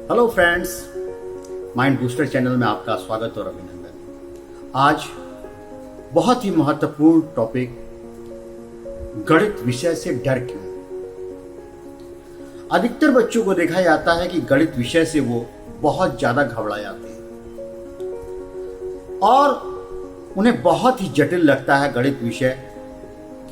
Hello friends, mind booster channel में आपका स्वागत और अभिनंदन। आज बहुत ही महत्वपूर्ण टॉपिक, गणित विषय से डर क्यों। अधिकतर बच्चों को देखा जाता है कि गणित विषय से वो बहुत ज्यादा घबरा जाते हैं और उन्हें बहुत ही जटिल लगता है गणित विषय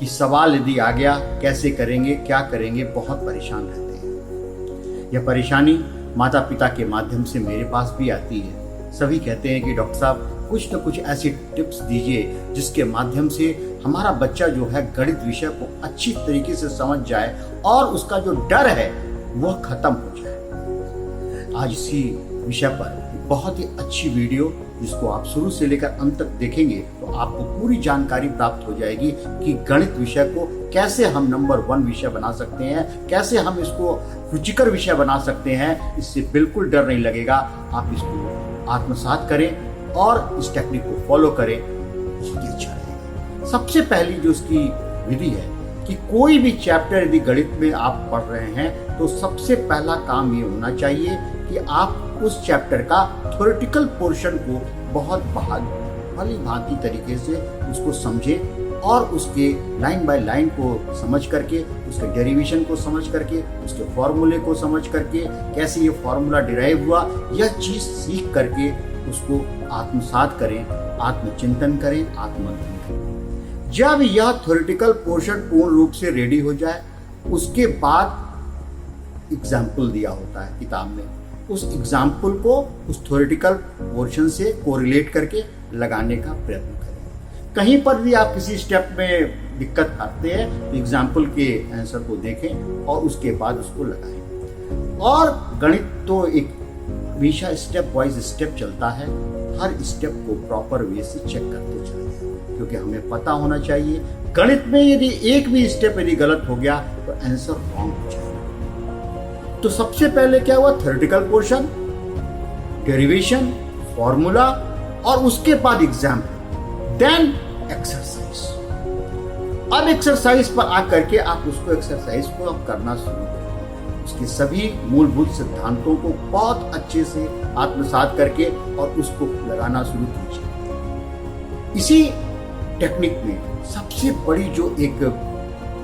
कि सवाल यदि आ गया कैसे करेंगे, क्या करेंगे, बहुत परेशान रहते हैं। यह परेशानी माता पिता के माध्यम से मेरे पास भी आती है। सभी कहते हैं कि डॉक्टर साहब कुछ न कुछ ऐसी टिप्स दीजिए जिसके माध्यम से हमारा बच्चा जो है गणित विषय को अच्छी तरीके से समझ जाए और उसका जो डर है वह खत्म हो जाए। आज इसी विषय पर बहुत ही अच्छी वीडियो जिसको आप शुरू से लेकर अंत तक देखेंगे तो आपको पूरी जानकारी प्राप्त हो जाएगी कि गणित विषय को कैसे हम नंबर 1 विषय बना सकते हैं, कैसे हम इसको रुचिकर विषय बना सकते हैं। इससे बिल्कुल डर नहीं लगेगा। आप इसको आत्मसात करें और इस टेक्निक को फॉलो करें, बहुत ही अच्छा रहेगा। सबसे पहली जो इसकी विधि है कि कोई भी चैप्टर यदि गणित में आप पढ़ रहे हैं तो सबसे पहला काम ये होना चाहिए कि आप उस चैप्टर का थ्योरेटिकल पोर्शन को बहुत भली भांति तरीके से उसको समझें और उसके लाइन बाय लाइन को समझ करके, उसके डेरिवेशन को समझ करके, उसके फॉर्मूले को समझ करके, कैसे ये फॉर्मूला डिराइव हुआ, यह चीज सीख करके उसको आत्मसात करें, आत्मचिंतन करें, आत्ममंथन करें। जब यह थ्योरेटिकल पोर्शन पूर्ण रूप से रेडी हो जाए उसके बाद एग्जाम्पल दिया होता है किताब में, उस एग्जाम्पल को उस थ्योरेटिकल पोर्शन से कोरिलेट करके लगाने का प्रयत्न करें। कहीं पर भी आप किसी स्टेप में दिक्कत आते हैं तो एग्जाम्पल के आंसर को देखें और उसके बाद उसको लगाएं। और गणित तो एक हमेशा स्टेप वाइज स्टेप चलता है, हर स्टेप को प्रॉपर वे से चेक करते चलिए, क्योंकि हमें पता होना चाहिए गणित में यदि एक भी स्टेप यदि गलत हो गया तो आंसर रॉन्ग हो जाएगा। तो सबसे पहले क्या हुआ, थ्योरेटिकल पोर्शन, डेरिवेशन, फॉर्मूला और उसके बाद एग्जाम्पल, देन एक्सरसाइज। अब एक्सरसाइज पर आकर के आप उसको एक्सरसाइज को आप करना शुरू करें, उसके सभी मूलभूत सिद्धांतों को बहुत अच्छे से आत्मसात करके और उसको लगाना शुरू कीजिए। इसी टेक्निक में सबसे बड़ी जो एक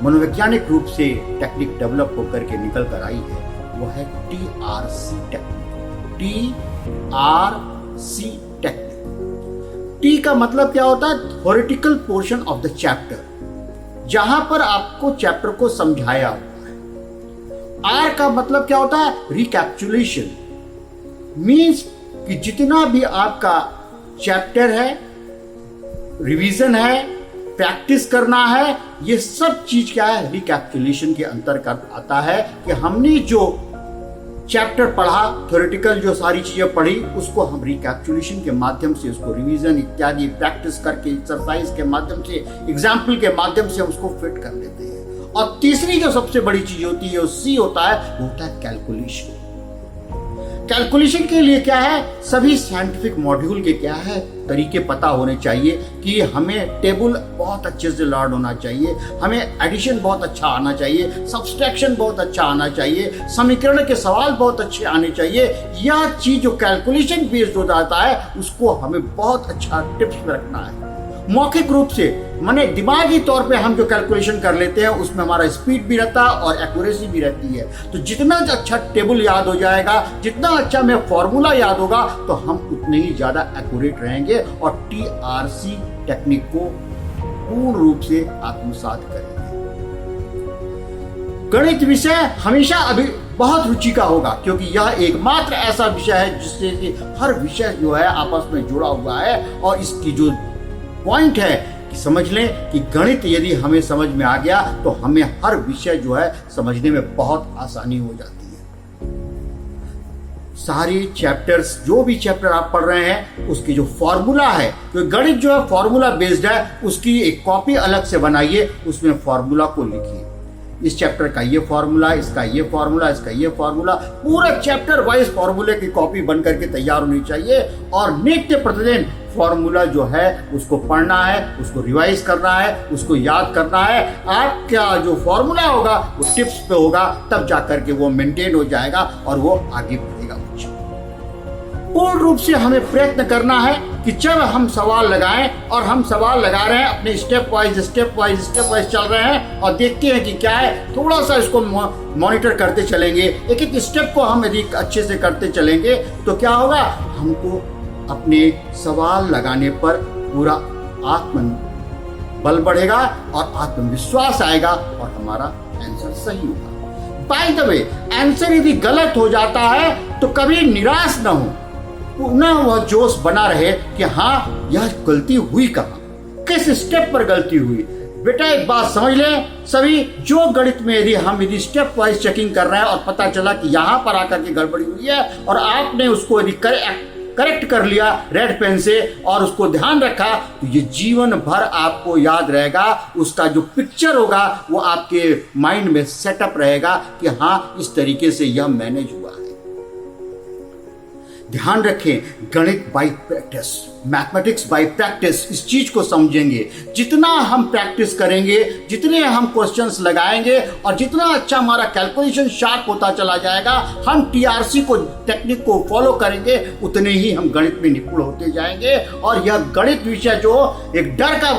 मनोवैज्ञानिक रूप से टेक्निक डेवलप होकर के निकल कर आई है वो है TRC technique. TRC technique, T का मतलब क्या होता है, theoretical portion of the chapter, जहां पर आपको चैप्टर को समझाया हुआ है। आर का मतलब क्या होता है, रिकैप्चुलेशन, मींस कि जितना भी आपका चैप्टर है, रिवीजन है, प्रैक्टिस करना है, ये सब चीज क्या है, रिकैप्चुलेशन के अंतर्गत आता है कि हमने जो चैप्टर पढ़ा, थ्योरेटिकल जो सारी चीजें पढ़ी, उसको हम रिकैप्चुलेशन के माध्यम से उसको रिवीजन इत्यादि प्रैक्टिस करके, एक्सरसाइज के माध्यम से, एग्जाम्पल के माध्यम से उसको फिट कर लेते हैं। और तीसरी जो सबसे बड़ी चीज होती है, सी होता है, वो होता है कैलकुलेशन। कैलकुलेशन के लिए क्या है, सभी साइंटिफिक मॉड्यूल के क्या है तरीके पता होने चाहिए कि हमें टेबल बहुत अच्छे से लर्न होना चाहिए, हमें एडिशन बहुत अच्छा आना चाहिए, सब्सट्रैक्शन बहुत अच्छा आना चाहिए, समीकरण के सवाल बहुत अच्छे आने चाहिए। यह चीज जो कैलकुलेशन बेस्ड हो जाता है उसको हमें बहुत अच्छा टिप्स में रखना है। मौखिक रूप से माने दिमागी तौर पे हम जो कैलकुलेशन कर लेते हैं उसमें हमारा स्पीड भी रहता है और एक्यूरेसी भी रहती है। तो जितना अच्छा टेबल याद हो जाएगा, जितना अच्छा हमें फॉर्मूला याद होगा तो हम उतने ही ज्यादा एक्यूरेट रहेंगे और TRC टेक्निक को पूर्ण रूप से आत्मसात करेंगे। गणित विषय हमेशा अभी बहुत रुचि का होगा, क्योंकि यह एकमात्र ऐसा विषय है जिससे कि हर विषय जो है आपस में जुड़ा हुआ है। और इसकी जो पॉइंट है कि समझ लें कि गणित यदि हमें समझ में आ गया तो हमें हर विषय जो है समझने में बहुत आसानी हो जाती है। सारे चैप्टर्स, जो भी चैप्टर आप पढ़ रहे हैं उसकी जो फॉर्मूला है, तो गणित जो है फॉर्मूला बेस्ड है, उसकी एक कॉपी अलग से बनाइए, उसमें फॉर्मूला को लिखिए। इस चैप्टर का ये फॉर्मूला, इसका ये फॉर्मूला, इसका ये फॉर्मूला, पूरा चैप्टर वाइज फॉर्मूले की कॉपी बन करके तैयार होनी चाहिए। और नित्य प्रतिदिन फॉर्मूला जो है उसको पढ़ना है, उसको रिवाइज करना है, उसको याद करना है। आपका जो फॉर्मूला होगा वो टिप्स पे होगा, तब जाकर के वो मेंटेन हो जाएगा और वो आगे बढ़ेगा। पूर्ण रूप से हमें प्रयत्न करना है कि जब हम सवाल लगाएं, और हम सवाल लगा रहे हैं अपने स्टेप वाइज चल रहे हैं और देखते हैं कि क्या है, थोड़ा सा इसको मॉनिटर करते चलेंगे, एक एक स्टेप को हम यदि अच्छे से करते चलेंगे तो क्या होगा, हमको अपने सवाल लगाने पर पूरा आत्म बल बढ़ेगा और आत्मविश्वास आएगा और हमारा आंसर सही होगा। बाय द वे, आंसर यदि गलत हो जाता है तो कभी निराश न हो, पुनः वह जोश बना रहे कि हाँ यह गलती हुई कहाँ, किस स्टेप पर गलती हुई। बेटा एक बात समझ लें सभी, जो गणित में यदि स्टेप वाइज चेकिंग कर रहे हैं और पता चला कि यहाँ पर आकर के गड़बड़ी हुई है और आपने उसको यदि करेक्ट कर लिया रेड पेन से और उसको ध्यान रखा, तो ये जीवन भर आपको याद रहेगा, उसका जो पिक्चर होगा वो आपके माइंड में सेटअप रहेगा कि हाँ इस तरीके से यह मैनेज हुआ है। ध्यान रखें, गणित bye practice, mathematics bye practice, इस चीज को समझेंगे। जितना हम प्रैक्टिस करेंगे, जितने हम क्वेश्चंस लगाएंगे और जितना अच्छा हमारा कैलकुलेशन शार्प होता चला जाएगा, हम टीआरसी को टेक्निक को फॉलो करेंगे, उतने ही हम गणित में निपुण होते जाएंगे। और यह गणित विषय जो एक डर का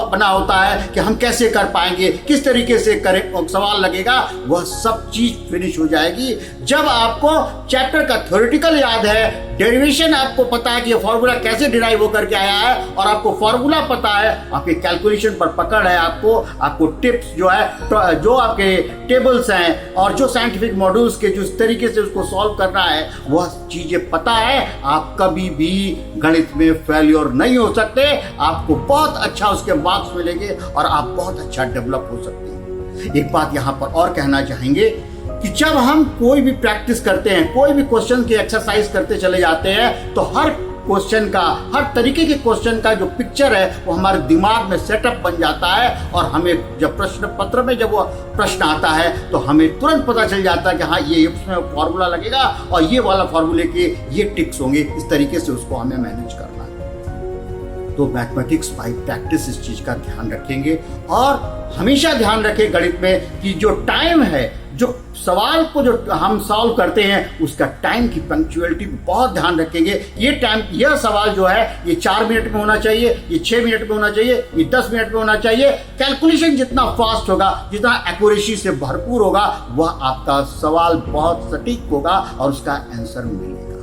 बना होता है कि हम कैसे कर पाएंगे, किस तरीके से करें, सवाल लगेगा, वह सब चीज फिनिश हो जाएगी जब आपको चैप्टर का थ्योरेटिकल याद है, डेरिवेशन आपको पता है कि ये फॉर्मूला कैसे डिराइव होकर के आया है और आपको फॉर्मूला पता है, आपके कैलकुलेशन पर पकड़ है, आपको टिप्स जो है, जो आपके टेबल्स हैं और जो साइंटिफिक मॉड्यूल्स के जिस तरीके से उसको सॉल्व करना है वह चीजें पता है, आप कभी भी गणित में फेल्योर नहीं हो सकते। आपको बहुत अच्छा उसके मार्क्स मिलेंगे और आप बहुत अच्छा डेवलप हो सकते हैं। एक बात यहाँ पर और कहना चाहेंगे कि जब हम कोई भी प्रैक्टिस करते हैं, कोई भी क्वेश्चन की एक्सरसाइज करते चले जाते हैं, तो हर क्वेश्चन का, हर तरीके के क्वेश्चन का जो पिक्चर है वो हमारे दिमाग में सेटअप बन जाता है और हमें जब प्रश्न पत्र में जब वो प्रश्न आता है तो हमें तुरंत पता चल जाता है कि हाँ ये इसमें फॉर्मूला लगेगा और ये वाला फॉर्मूले के ये टिक्स होंगे, इस तरीके से उसको हमें मैनेज करना है। तो मैथमेटिक्स बाय प्रैक्टिस इस चीज का ध्यान रखेंगे और हमेशा ध्यान रखें गणित में कि जो टाइम है, जो सवाल को जो हम सॉल्व करते हैं उसका टाइम की पंक्चुअलिटी बहुत ध्यान रखेंगे। ये टाइम, यह सवाल जो है ये 4 मिनट में होना चाहिए, ये 6 मिनट में होना चाहिए, ये 10 मिनट में होना चाहिए। कैलकुलेशन जितना फास्ट होगा, जितना एक्यूरेसी से भरपूर होगा, वह आपका सवाल बहुत सटीक होगा और उसका आंसर मिलेगा।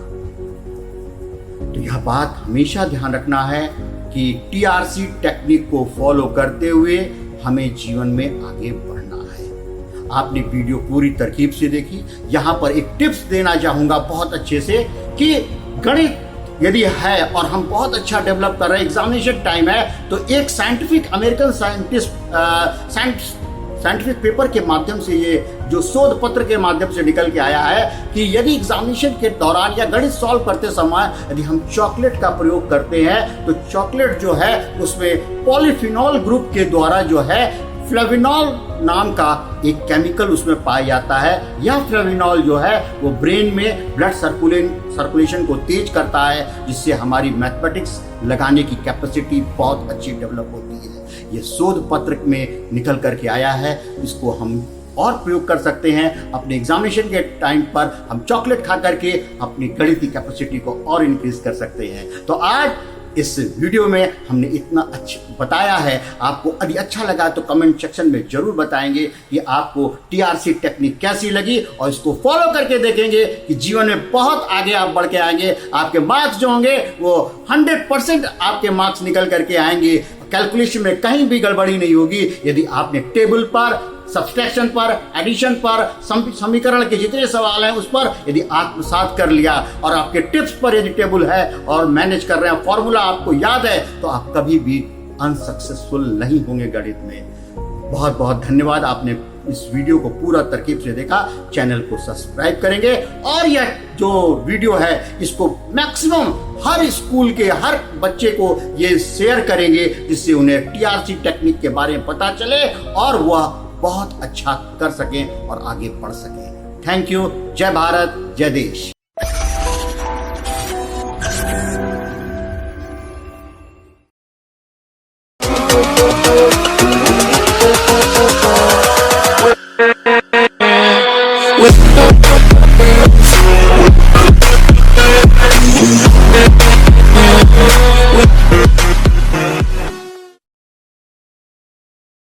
तो यह बात हमेशा ध्यान रखना है कि टीआरसी टेक्निक को फॉलो करते हुए हमें जीवन में आगे बढ़ना है। आपने वीडियो पूरी तरकीब से देखी। यहाँ पर एक टिप्स देना चाहूँगा बहुत अच्छे से कि गणित यदि है और हम बहुत अच्छा डेवलप कर रहे हैं, एग्जामिनेशन टाइम है, तो एक अमेरिकन साइंटिफिक पेपर के माध्यम से, ये जो शोध पत्र के माध्यम से निकल के आया है कि यदि एग्जामिनेशन के दौरान या गणित सॉल्व करते समय यदि हम चॉकलेट का प्रयोग करते हैं तो चॉकलेट जो है उसमें पॉलीफिनॉल ग्रुप के द्वारा जो है फ्लेविनॉल नाम का एक केमिकल उसमें पाया जाता है। यह फ्लेविनॉल जो है वो ब्रेन में ब्लड सर्कुलेशन को तेज करता है, जिससे हमारी मैथमेटिक्स लगाने की कैपेसिटी बहुत अच्छी डेवलप होती है। ये शोध पत्र में निकल करके आया है, इसको हम और प्रयोग कर सकते हैं अपने एग्जामिनेशन के टाइम पर। हम चॉकलेट खा करके अपनी गणित की कैपेसिटी को और इंक्रीज कर सकते हैं। तो आज इस वीडियो में हमने इतना अच्छा बताया है। आपको यदि अच्छा लगा तो कमेंट सेक्शन में जरूर बताएंगे कि आपको टीआरसी टेक्निक कैसी लगी और इसको फॉलो करके देखेंगे कि जीवन में बहुत आगे आप बढ़ के आएंगे। आपके मार्क्स जो होंगे वो 100% आपके मार्क्स निकल करके आएंगे। कैलकुलेशन में कहीं भी गड़बड़ी नहीं होगी यदि आपने टेबल पर, सब्सट्रैक्शन पर, एडिशन पर, समीकरण के जितने सवाल हैं उस पर यदि आत्मसात कर लिया और आपके टिप्स पर यदि टेबल है और मैनेज कर रहे हैं, फॉर्मूला आपको याद है, तो आप कभी भी अनसक्सेसफुल नहीं होंगे गणित में। बहुत बहुत धन्यवाद, आपने इस वीडियो को पूरा तरकीब से देखा। चैनल को सब्सक्राइब करेंगे और यह जो वीडियो है इसको मैक्सिमम हर स्कूल के हर बच्चे को ये शेयर करेंगे, जिससे उन्हें टीआरसी टेक्निक के बारे में पता चले और वह बहुत अच्छा कर सकें और आगे बढ़ सकें। Thank you. जय भारत, जय देश।